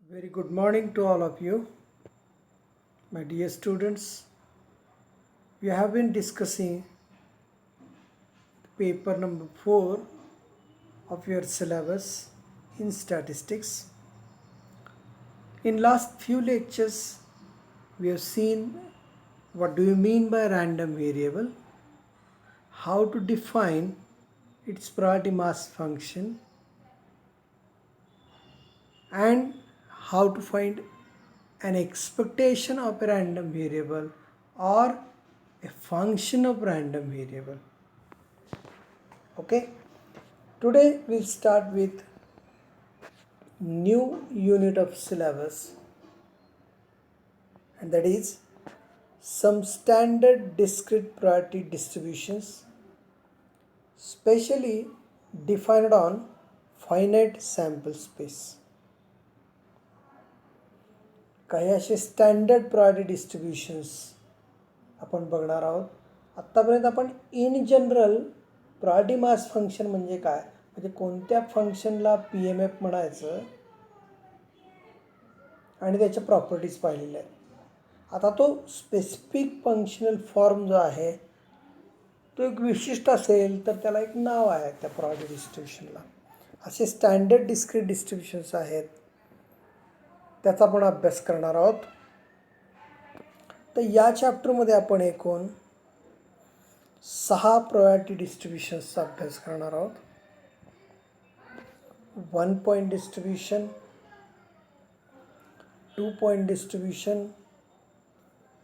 Very good morning to all of you, my dear students. We have been discussing paper number 4 of your syllabus in statistics. In last few lectures, we have seen what do you mean by random variable, how to define its priority mass function, and how to find an expectation of a random variable or a function of random variable. Okay, today we'll start with new unit of syllabus, and that is some standard discrete priority distributions specially defined on finite sample space. काही असे standard priority डिस्ट्रीब्युशन्स आपण बघणार आहोत. आत्तापर्यंत आपण in general priority mass function म्हणजे काय, म्हणजे कोणत्या फंक्शनला पी एम एफ म्हणायचं आणि त्याच्या प्रॉपर्टीज पाहिलेल्या आहेत. आता तो स्पेसिफिक फंक्शनल फॉर्म जो आहे तो एक विशिष्ट असेल तर त्याला एक नाव आहे त्या प्रायोरिटी डिस्ट्रीब्युशनला. असे स्टँडर्ड डिस्क्रीट डिस्ट्रीब्युशन्स आहेत, त्याचा आपण अभ्यास करणार आहोत. तर या चॅप्टरमध्ये आपण एकूण 6 प्रायोरिटी डिस्ट्रीब्युशन्सचा अभ्यास करणार आहोत. 1 point distribution, 2 point distribution,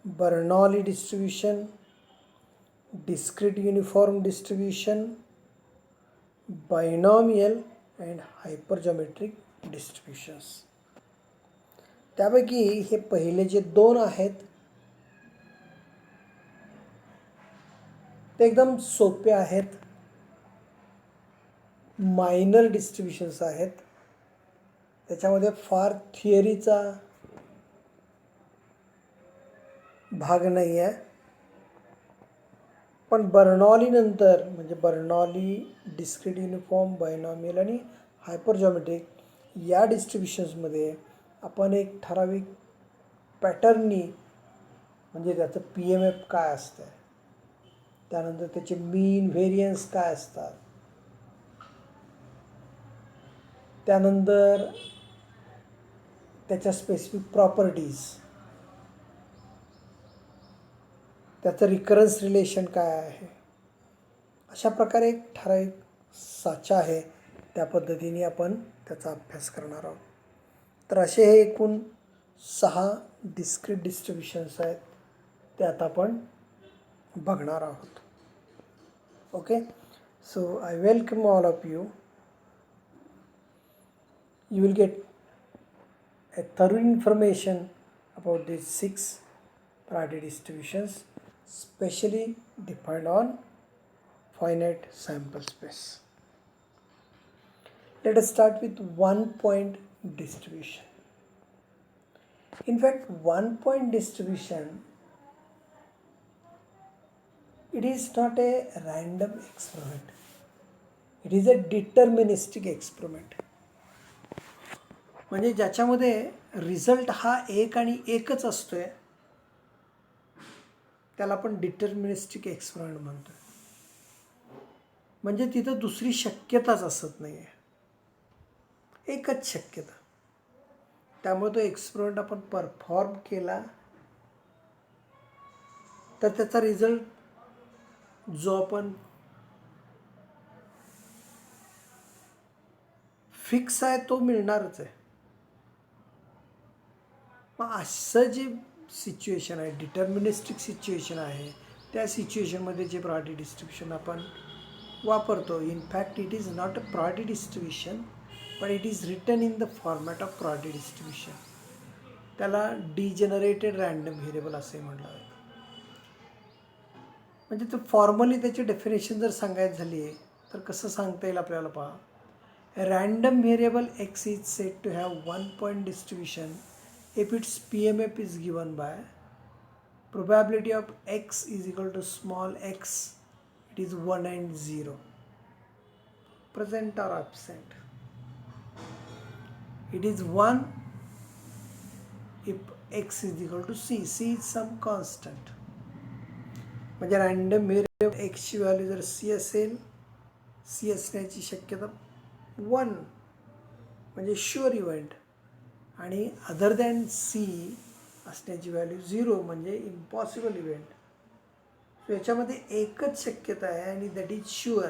Bernoulli distribution, discrete uniform distribution, binomial and hypergeometric distributions. त्यापैकी हे पहिले जे 2 आहेत ते एकदम सोपे आहेत, मायनर डिस्ट्रीब्युशन्स आहेत, त्याच्यामध्ये फार थिअरीचा भाग नाही आहे. पण बर्नौली नंतर म्हणजे बर्नौली, डिस्क्रीट युनिफॉर्म, बायनॉमियल आणि हायपरजॉमेट्रिक या डिस्ट्रीब्युशन्समध्ये आपण एक ठराविक पॅटर्ननी म्हणजे त्याचं पी एम एफ काय असतं, त्यानंतर त्याचे मीन व्हेरियन्स काय असतात, त्यानंतर त्याच्या स्पेसिफिक प्रॉपर्टीज, त्याचं रिकरन्स रिलेशन काय आहे, अशा प्रकारे एक ठराविक साचा आहे. त्या पद्धतीने आपण त्याचा अभ्यास करणार आहोत. तर असे हे एकूण 6 डिस्क्रीट डिस्ट्रीब्युशन्स आहेत, ते आता आपण बघणार आहोत. Okay, so I welcome all of you. You will get a thorough information about these 6 priority distributions specially defined on finite sample space. Let us start with 1 point distribution. In fact, 1 point distribution, it is not a random experiment. It is a deterministic experiment. म्हणजे ज्याच्यामध्ये result हा एक आणि एकच असतोय, त्याला आपण deterministic experiment म्हणतोय. म्हणजे तिथं दुसरी शक्यताच असत नाही आहे, एकच शक्यता. त्यामुळे तो एक्सपेरिमेंट आपण परफॉर्म केला तर त्याचा रिझल्ट जो आपण फिक्स आहे तो मिळणारच आहे. मग असं जे सिच्युएशन आहे, डिटर्मिनिस्टिक सिच्युएशन आहे, त्या सिच्युएशनमध्ये जे प्रायोरिटी डिस्ट्रीब्युशन आपण वापरतो, in fact it is not a priority distribution पण it is written in the format of priority distribution. त्याला डिजेनरेटेड रँडम व्हेरिएबल असे म्हटलं जातं. म्हणजे ते फॉर्मली त्याची डेफिनेशन जर सांगायची झाली तर कसं सांगता येईल आपल्याला पहा. A random variable x is said to have 1 point distribution if its PMF is given by probability of x is equal to small x, it is 1 and 0, present or absent. It is 1 if x is equal to c, c is some constant. म्हणजे random variable एक्सची value जर c असेल, c असण्याची शक्यता 1 म्हणजे sure event, आणि other than c असण्याची value 0 म्हणजे इम्पॉसिबल इव्हेंट. सो याच्यामध्ये एकच शक्यता आहे आणि that is sure,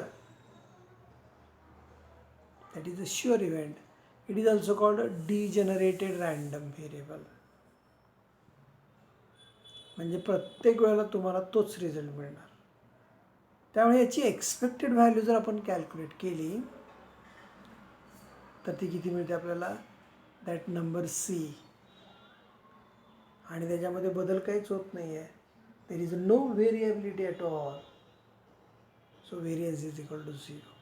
that is a sure event. It is also called degenerated random variable. म्हणजे प्रत्येक वेळेला तुम्हाला तोच रिझल्ट मिळणार. त्यामुळे याची एक्सपेक्टेड व्हॅल्यू जर आपण कॅल्क्युलेट केली तर ती किती मिळते आपल्याला, दॅट नंबर सी, आणि त्याच्यामध्ये बदल काहीच होत नाही आहे. There is no variability at all. So variance is equal to 0.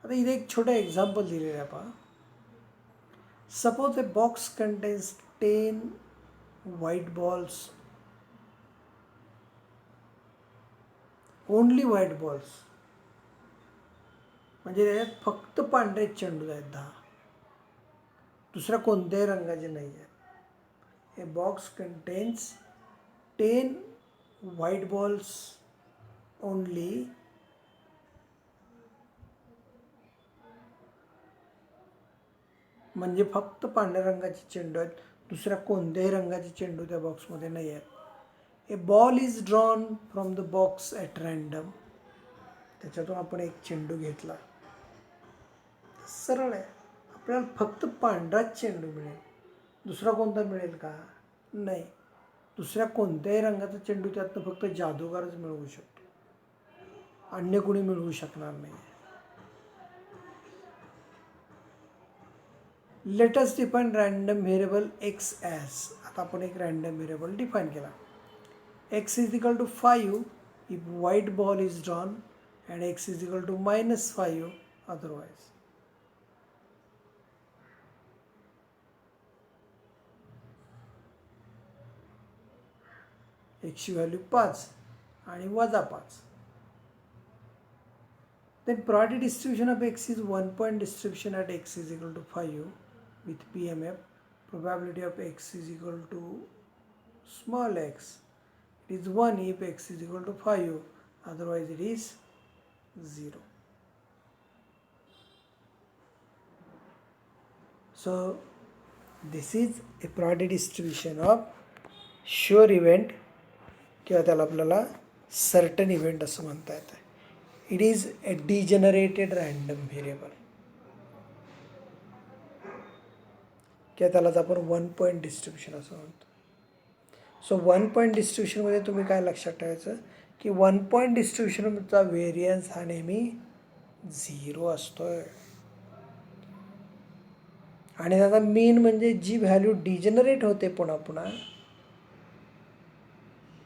आता इथे एक छोटं एक्झाम्पल दिलेलं आहे पहा. Suppose a box contains 10 white balls, only white balls, म्हणजे त्याच्यात फक्त पांढरे चेंडू आहेत 10, दुसऱ्या कोणत्याही रंगाचे नाही आहेत. ए box contains 10 white balls only, म्हणजे फक्त पांढऱ्या रंगाचे चेंडू आहेत, दुसऱ्या कोणत्याही रंगाचे चेंडू त्या बॉक्समध्ये नाही आहेत. A ball is drawn from the box at random, त्याच्यातून आपण एक चेंडू घेतला. सरळ आहे, आपल्याला फक्त पांढराच चेंडू मिळेल, दुसरा कोणता मिळेल का, नाही. दुसऱ्या कोणत्याही रंगाचा चेंडू त्यातनं फक्त जादूगारच मिळवू शकतो, अन्य कोणी मिळवू शकणार नाही. Let us define random variable X as. आता आपण एक रँडम व्हेरिएबल डिफाईन केला. X is equal to 5 if white ball is drawn and X is equal to -5 otherwise. एक्सची व्हॅल्यू 5 आणि -5. Then probability distribution of x is 1 point distribution at x is equal to 5 with PMF. Probability of x is equal to small x. It is 1 if x is equal to 5, otherwise it is 0. So this is a probability distribution of sure event किंवा त्याला आपल्याला certain event असं म्हणता येतं. It is a degenerated random variable किंवा त्यालाच आपण 1 point distribution असं म्हणतो. सो 1 पॉईंट डिस्ट्रीब्युशनमध्ये तुम्ही काय लक्षात ठेवायचं की 1 पॉईंट डिस्ट्रीब्युशनचा व्हेरियन्स हा नेहमी 0 असतोय, आणि त्याचा मीन म्हणजे जी व्हॅल्यू डिजनरेट होते पुन्हा पुन्हा,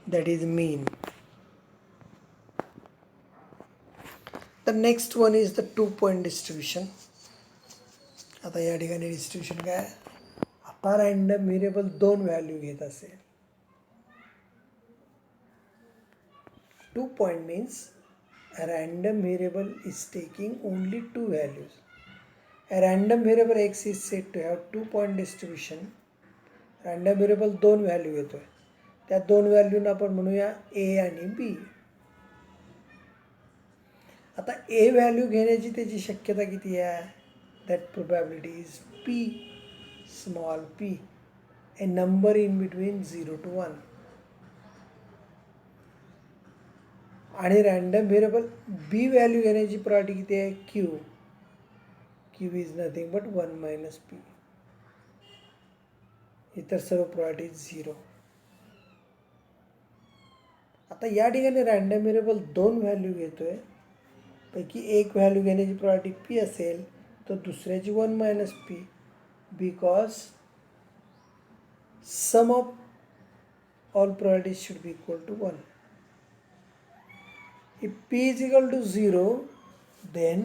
that is mean. The next one is the 2 point distribution. आता या ठिकाणी डिस्ट्रीब्युशन काय, आता रँडम व्हेरिएबल 2 व्हॅल्यू घेत असेल. 2 point means a random variable is taking only 2 values. A random variable x is said to have 2 point distribution. Random variable 2 value घेतोय, त्या 2 व्हॅल्यूना आपण म्हणूया a आणि b. आता a व्हॅल्यू घेण्याची त्याची शक्यता किती आहे, that probability is p, small p, A number in between 0 to 1. आणि रँडम व्हेरिएबल बी व्हॅल्यू घेण्याची प्रोबॅबिलिटी किती आहे, Q. Q is nothing but 1 - p. इतर सर्व प्रोबॅबिलिटी 0. आता या ठिकाणी रँडम व्हेरिएबल 2 व्हॅल्यू घेतोय, पैकी एक व्हॅल्यू घेण्याची प्रोबॅबिलिटी p असेल तर दुसऱ्याची 1 - p, because sum of all probabilities should be equal to 1. If p is equal to 0, then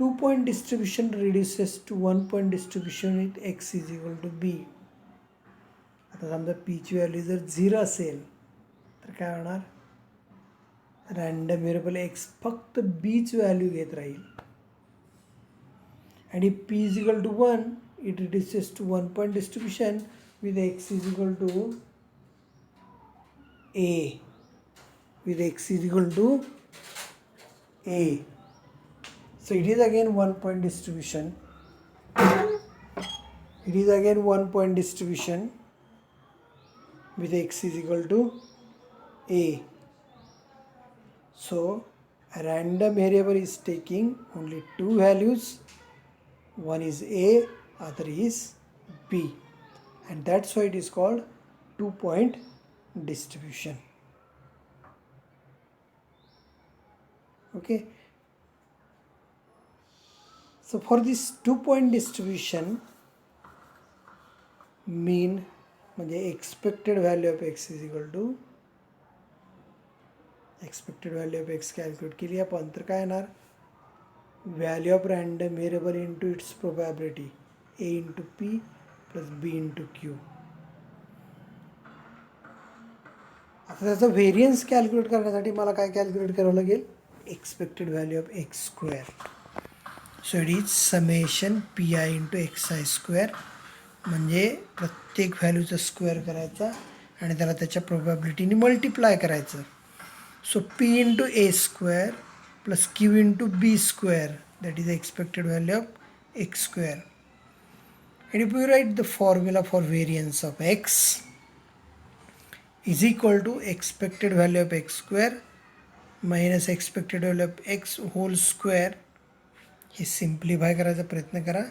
2 point distribution reduces to 1 point distribution with x is equal to b. आता समजा p ची value जर 0 असेल तर काय होणार, रँडम व्हेरिएबल x फक्त b ची व्हॅल्यू घेत राहील, आणि p is equal to 1 it reduces to 1 point distribution with x is equal to a, with x is equal to a. So it is again 1 point distribution. It is again 1 point distribution with x is equal to a. So a random variable is taking only two values. One is a, other is b, and that's why it is called 2 point distribution. Okay. So for this 2 point distribution, mean म्हणजे expected value of x is equal to expected value of x calculate केली आपण तर काय येणार, value of random variable into its probability a into p plus b into q. आता त्याचा variance calculate करण्यासाठी मला काय कॅल्क्युलेट करावं लागेल, expected value of x square. So it is summation p i into x i square, म्हणजे प्रत्येक व्हॅल्यूचा स्क्वेअर करायचा आणि त्याला त्याच्या प्रोबॅबिलिटीने मल्टिप्लाय करायचं. So p into a square plus q into b square, that is expected value of x square. And if we write the formula for variance of x is equal to expected value of x square minus expected value of x whole square, हे simplify करायचा प्रयत्न करा.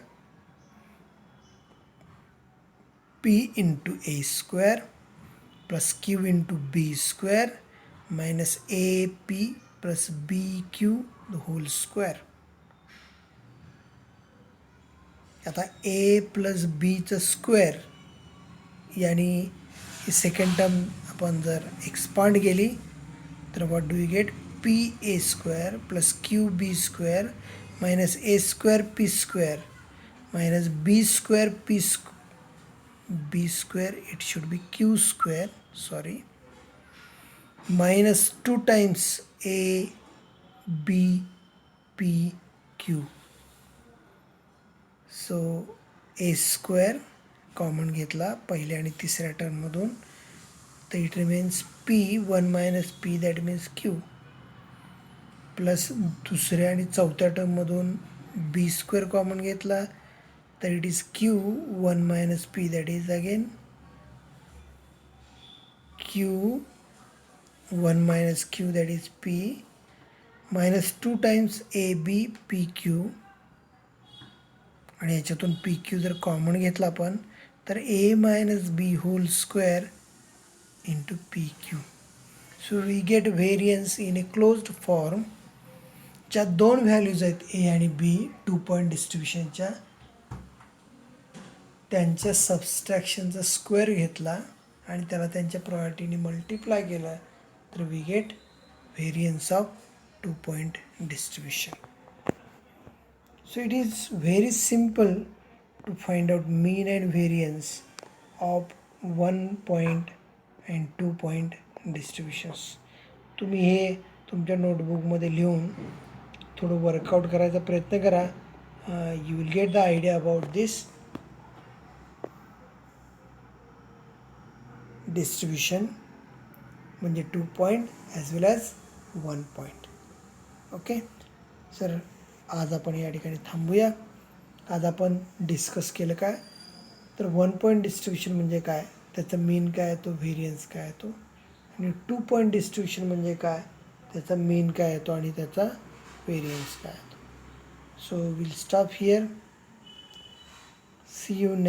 p into a square plus q into b square minus ap plus bq the whole square. आता a plus बीचं square यानी ही second term आपण जर एक्सपांड केली तर what do you get, p a square plus q b square minus a square p square minus b square b square, it should be q square, sorry, minus 2 times a b p q. So a square common घेतला पहिल्या आणि तिसऱ्या टर्ममधून, तर it remains p 1 minus p that means q, plus दुसऱ्या आणि चौथ्या टर्ममधून बी स्क्वेअर कॉमन घेतला तर it is q 1 minus p that is again q 1 minus q that is p minus 2 times a b p q, आणि याच्यातून p q जर common घेतला आपण तर a minus b whole square into p q. So we get variance in a closed form. ज्या दोन values आहेत ए आणि बी 2 पॉईंट डिस्ट्रीब्युशनच्या, त्यांच्या सबस्ट्रॅक्शनचा स्क्वेअर घेतला आणि त्याला त्यांच्या प्रॉपर्टीने मल्टिप्लाय केलं तर we get variance of 2 point distribution. So it is very simple to find out mean and variance of 1 point and 2 point distributions. तुम्ही हे तुमच्या नोटबुकमध्ये लिहून थोडं वर्कआउट करायचा प्रयत्न करा. You will get the idea about this distribution, म्हणजे 2 point as वेल as 1 point. Okay sir, आज आपण या ठिकाणी थांबूया. आज आपण डिस्कस केलं काय तर 1 पॉईंट डिस्ट्रीब्युशन म्हणजे काय, त्याचा मीन काय येतो, व्हेरियन्स काय येतो, आणि 2 पॉईंट डिस्ट्रीब्युशन म्हणजे काय, त्याचा मीन काय येतो आणि त्याचा व्हेरियन्स काय येतो. So we'll stop here. See you next.